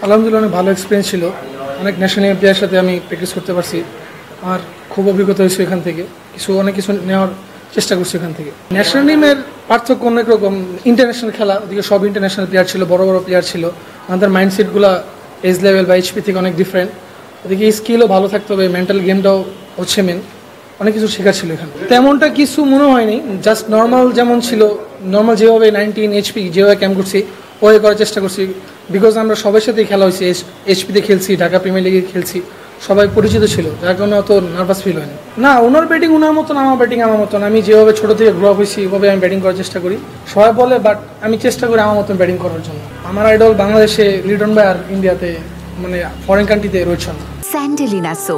আলহামদুলিল্লাহ অনেক ভালো এক্সপিরিয়েন্স ছিল। অনেক ন্যাশনাল প্লেয়ারের সাথে আমি প্র্যাকটিস করতে পারছি। আমার খুব অভিজ্ঞতা হয়েছে এখান থেকে, অনেক কিছু নেওয়ার চেষ্টা করছি এখান থেকে। ন্যাশনাল টিমের পার্থক্য অনেক রকম। ইন্টারন্যাশনাল খেলা, ওদিকে সব ইন্টারন্যাশনাল প্লেয়ার ছিল, বড় বড় প্লেয়ার ছিল। আমাদের মাইন্ডসেটগুলো এজ লেভেল বা এইচপি থেকে অনেক ডিফারেন্ট। ওদিকে স্কিলও ভালো থাকতে হবে, মেন্টাল গেমটাও হচ্ছে মেন। অনেক কিছু শেখার ছিল এখানে। তেমনটা কিছু মনে হয়নি, জাস্ট নর্মাল যেমন ছিল, নর্মাল যেভাবে 19 এইচপি যেভাবে ক্যাম্প করছি ওয়ে করার চেষ্টা করছি। বিকজ আমরা সবার সাথেই খেলা হয়েছি, এইচপিতে খেলছি, ঢাকা প্রিমিয়ার লিগে খেলছি, সবাই পরিচিত ছিল, যার কারণে অত নার্ভাস ফিল হয়নি। না, ওনার ব্যাটিং ওনার মতন, আমার ব্যাটিং আমার মতন। আমি যেভাবে ছোটো থেকে গ্রো আপ হয়েছি ওভাবে আমি ব্যাটিং করার চেষ্টা করি। সবাই বলে, বাট আমি চেষ্টা করি আমার মতন ব্যাটিং করার জন্য। আমার আইডল বাংলাদেশে লিটন ভাই, আর ইন্ডিয়াতে মানে ফরেন কান্ট্রিতে রোহিত শর্মা। স্যান্ডেলিনা সো,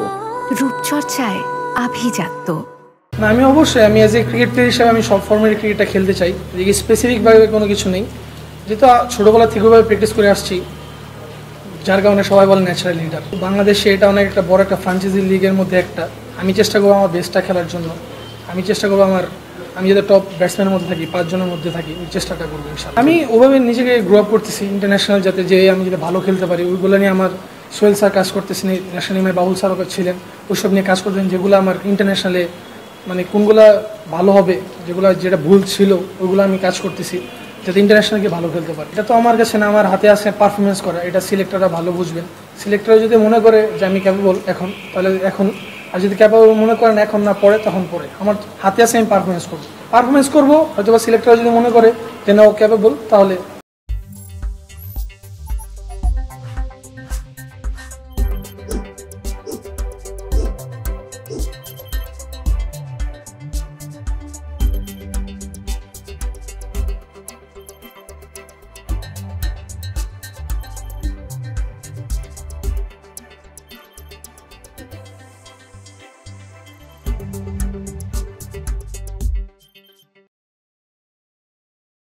রূপচর্চায় আভিজাত্য। না, আমি অবশ্যই আমি অ্যাজ এ ক্রিকেট প্লেয়ার হিসেবে আমি সব ফর্মের ক্রিকেটটা খেলতে চাই। এদিকে স্পেসিফিকভাবে কোনো কিছু নেই, যেহেতু ছোটোবেলা থেকে ওইভাবে প্র্যাকটিস করে আসছি, যার কারণে সবাই বলে ন্যাচারাল লিডার। বাংলাদেশে এটা অনেক একটা বড় একটা ফ্রাঞ্চাইজি লিগের মধ্যে একটা। আমি চেষ্টা করবো আমার বেস্টটা খেলার জন্য। আমি চেষ্টা করবো আমি যাতে টপ ব্যাটসম্যানের মধ্যে থাকি, 5 জনের মধ্যে থাকি, ওই চেষ্টাটা করবো ইনশাআল্লাহ। আমি ওভাবে নিজেকে গ্রো আপ করতেছি ইন্টারন্যাশনাল, যাতে যে আমি যাতে ভালো খেলতে পারি ওইগুলো নিয়ে আমার সোহেল স্যার কাজ করতেছেন, ন্যাশনাল টিমের বাবুল স্যারও ছিলেন, ওইসব নিয়ে কাজ করতেছেন, যেগুলো আমার ইন্টারন্যাশনালে মানে কোনগুলা ভালো হবে, যেটা ভুল ছিল ওইগুলো আমি কাজ করতেছি, যাতে ইন্টারন্যাশনালকে ভালো খেলতে পারে। এটা তো আমার কাছে না, আমার হাতে আছে পারফরমেন্স করা। এটা সিলেক্টররা ভালো বুঝবেন। সিলেক্টর যদি মনে করে যে আমি ক্যাপেবল এখন, তাহলে এখন, আর যদি ক্যাপেবল মনে করেন এখন না পরে, তখন পরে। আমার হাতে আছে, আমি পারফরমেন্স করবো। হয়তো বা সিলেক্টর যদি মনে করে যে না ও ক্যাপেবল, তাহলে